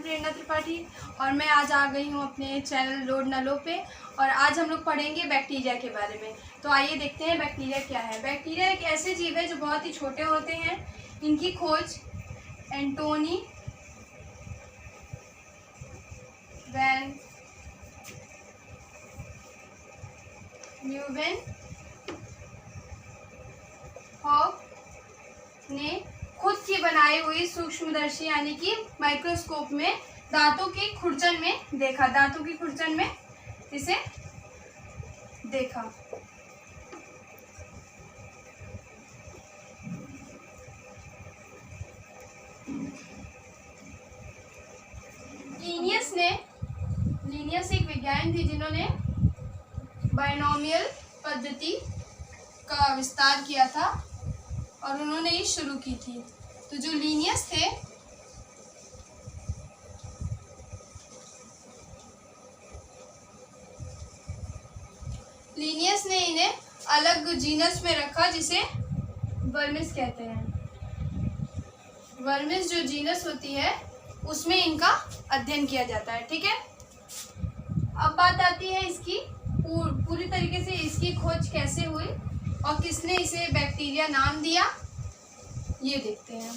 प्रेरणा त्रिपाठी और मैं आज आ गई हूँ अपने चैनल लोड नलो पे। और आज हम लोग पढ़ेंगे बैक्टीरिया के बारे में। तो आइए देखते हैं बैक्टीरिया क्या है। बैक्टीरिया एक ऐसे जीव है जो बहुत ही छोटे होते हैं। इनकी खोज एंटोनी वैन ल्यूवेनहॉक ने खुद की बनाई हुई सूक्ष्मदर्शी यानी कि माइक्रोस्कोप में दांतों की खुरचन में देखा। दांतों की खुरचन में इसे देखा। लीनियस एक विज्ञानी थी जिन्होंने बाइनोमियल पद्धति का विस्तार किया था और उन्होंने ये शुरू की थी। तो जो लीनियस थे ने इन्हें अलग जीनस में रखा जिसे वर्मिस कहते हैं। वर्मिस जो जीनस होती है उसमें इनका अध्ययन किया जाता है। ठीक है, अब बात आती है इसकी पूरी तरीके से इसकी खोज कैसे हुई और किसने इसे बैक्टीरिया नाम दिया, ये देखते हैं।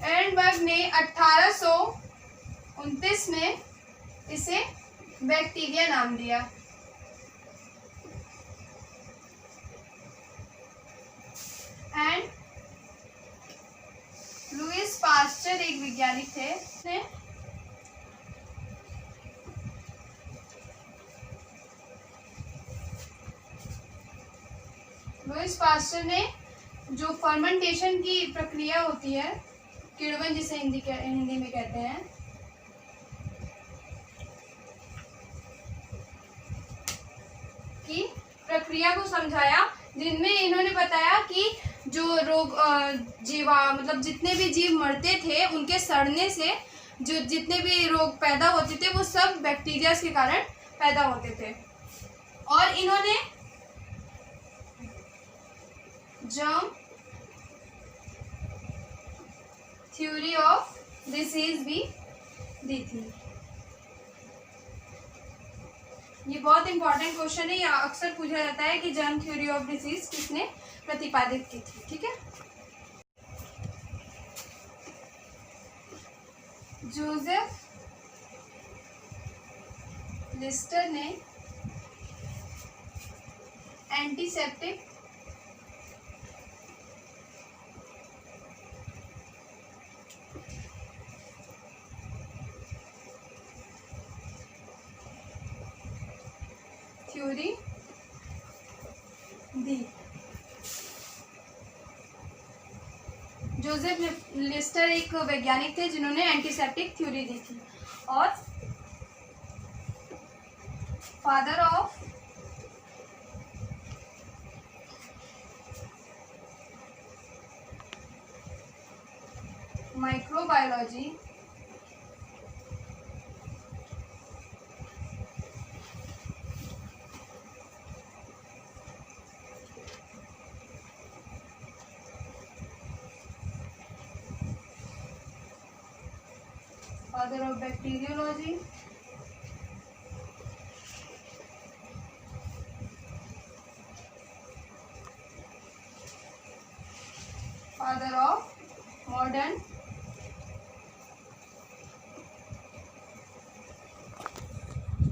एरनबर्ग ने 1829 में इसे बैक्टीरिया नाम दिया। एंड लुईस पास्चर एक वैज्ञानिक थे ने लुईस पास्चर ने जो फर्मेंटेशन की प्रक्रिया होती है, किण्वन जिसे हिंदी में कहते हैं, की प्रक्रिया को समझाया, जिनमें इन्होंने बताया कि जो रोग मतलब जितने भी जीव मरते थे उनके सड़ने से जो जितने भी रोग पैदा होते थे वो सब बैक्टीरिया के कारण पैदा होते थे। और इन्होंने जर्म थ्योरी ऑफ डिसीज भी दी थी। ये बहुत इंपॉर्टेंट क्वेश्चन है, या अक्सर पूछा जाता है कि जर्म थ्योरी ऑफ डिसीज किसने प्रतिपादित की थी। ठीक है, जोसेफ लिस्टर ने एंटीसेप्टिक थ्योरी दी। जोसेफ लिस्टर एक वैज्ञानिक थे जिन्होंने एंटीसेप्टिक थ्योरी दी थी। और father of microbiology father of bacteriology, father of modern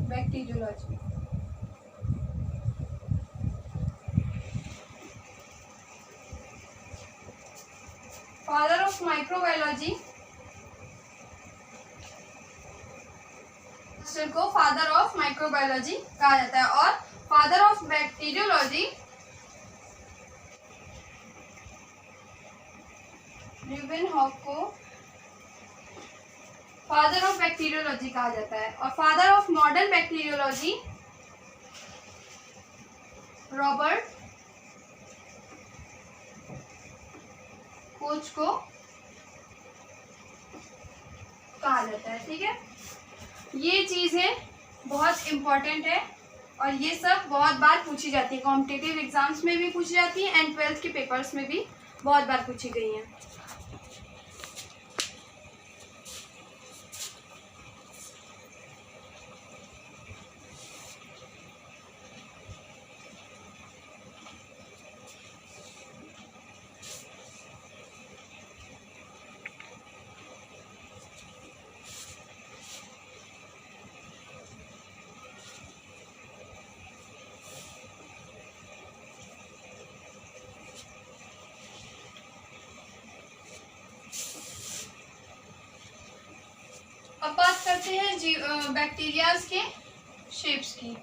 bacteriology, father of microbiology को फादर ऑफ माइक्रोबायोलॉजी कहा जाता है। और फादर ऑफ बैक्टीरियोलॉजी ल्यूवेनहॉक को फादर ऑफ बैक्टीरियोलॉजी कहा जाता है। और father of modern bacteriology Robert Koch को कहा जाता है। ठीक है, ये चीज़ें बहुत इम्पोर्टेंट है और ये सब बहुत बार पूछी जाती है, कॉम्पिटिटिव एग्जाम्स में भी पूछी जाती है एंड 12th के पेपर्स में भी बहुत बार पूछी गई हैं। अब बात करते हैं बैक्टीरियाज के शेप्स की।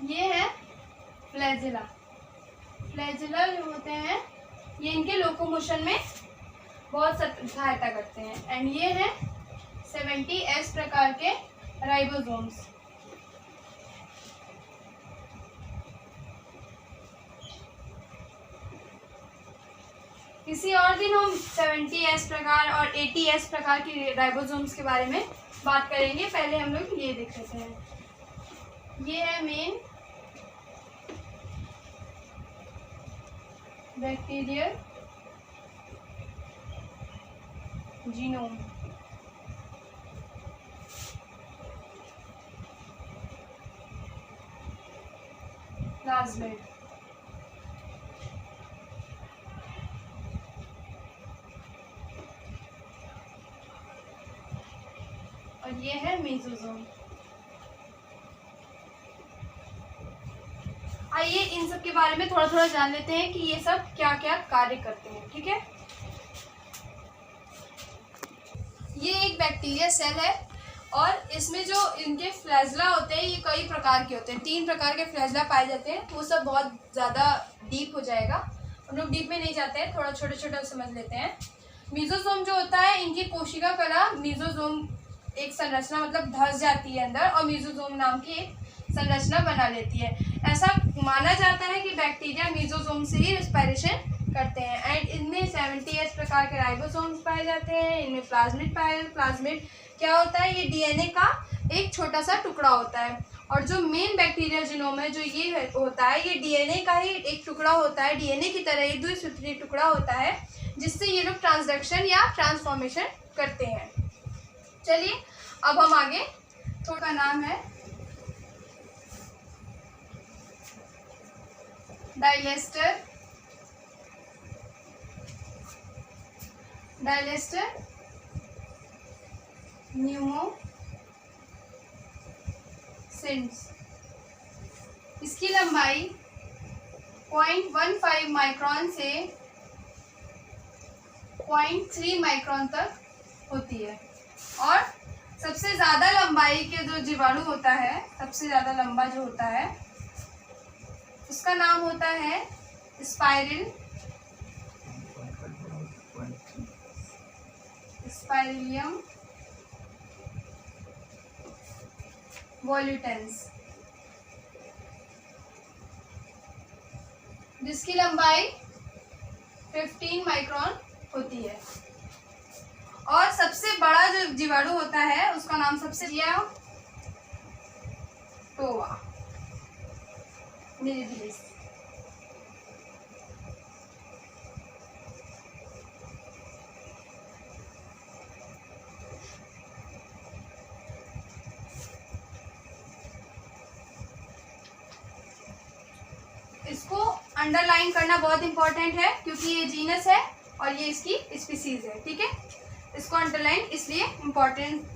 ये है फ्लैजिला। फ्लैजिला जो होते हैं ये इनके लोकोमोशन में बहुत सहायता करते हैं। एंड ये है 70S प्रकार के राइबोसोम्स। किसी और दिन हम 70S प्रकार और 80S प्रकार की राइबोसोम्स के बारे में बात करेंगे। पहले हम लोग ये देख लेते हैं। ये है मेन बैक्टीरियल जीनोम। प्लाज्मिड, और ये है मेसोसोम। आइए इन सब के बारे में थोड़ा थोड़ा जान लेते हैं कि ये सब क्या क्या कार्य करते हैं। ठीक है, ये एक बैक्टीरिया सेल है और इसमें जो इनके फ्लैजिला होते हैं ये कई प्रकार के होते हैं। 3 प्रकार के फ्लैजिला पाए जाते हैं। वो सब बहुत ज़्यादा डीप हो जाएगा, हम लोग डीप में नहीं जाते हैं, थोड़ा छोटे छोटे समझ लेते हैं। मेसोसोम जो होता है इनकी कोशिका कला मेसोसोम एक संरचना मतलब धस जाती है अंदर और मेसोसोम नाम की एक संरचना बना लेती है। ऐसा माना जाता है कि बैक्टीरिया मेसोसोम से ही रेस्पिरेशन करते हैं। एंड इनमें 70S प्रकार के राइबोसोम्स पाए जाते हैं। इनमें प्लाज्मिड क्या होता है, ये डीएनए का एक छोटा सा टुकड़ा होता है। और जो मेन बैक्टीरिया जीनोम है जो ये होता है ये डीएनए का ही एक टुकड़ा होता है, डीएनए की तरह एक द्विसूत्री टुकड़ा होता है जिससे ये लोग ट्रांसडक्शन या ट्रांसफॉर्मेशन करते हैं। चलिए अब हम आगे, थोड़ा नाम है डायलेस्टर न्यूमोसिन्स। इसकी लंबाई 0.15 माइक्रोन से 0.3 माइक्रोन तक होती है। और सबसे ज़्यादा लंबाई के जो जीवाणु होता है, सबसे ज़्यादा लंबा जो होता है उसका नाम होता है स्पाइरिलियम वोल्यूटेंस, जिसकी लंबाई 15 माइक्रोन होती है। और सबसे बड़ा जो जीवाणु होता है उसका नाम सबसे टोवा मिलिबिलिस। अंडरलाइन करना बहुत इंपॉर्टेंट है क्योंकि ये जीनस है और ये इसकी स्पीसीज है, ठीक है। इसको अंडरलाइन इसलिए इम्पॉर्टेंट।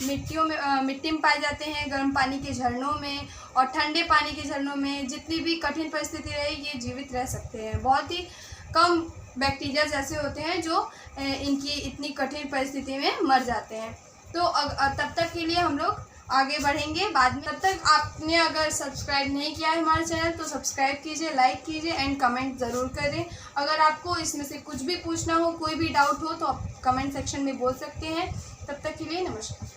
मिट्टी में पाए जाते हैं, गर्म पानी के झरनों में और ठंडे पानी के झरनों में। जितनी भी कठिन परिस्थिति रहे ये जीवित रह सकते हैं। बहुत ही कम बैक्टीरिया ऐसे होते हैं जो इनकी इतनी कठिन परिस्थिति में मर जाते हैं। तो तब तक के लिए हम लोग आगे बढ़ेंगे बाद में। तब तक आपने अगर सब्सक्राइब नहीं किया है हमारे चैनल तो सब्सक्राइब कीजिए, लाइक कीजिए एंड कमेंट ज़रूर करें। अगर आपको इसमें से कुछ भी पूछना हो, कोई भी डाउट हो तो आप कमेंट सेक्शन में बोल सकते हैं। तब तक के लिए नमस्कार।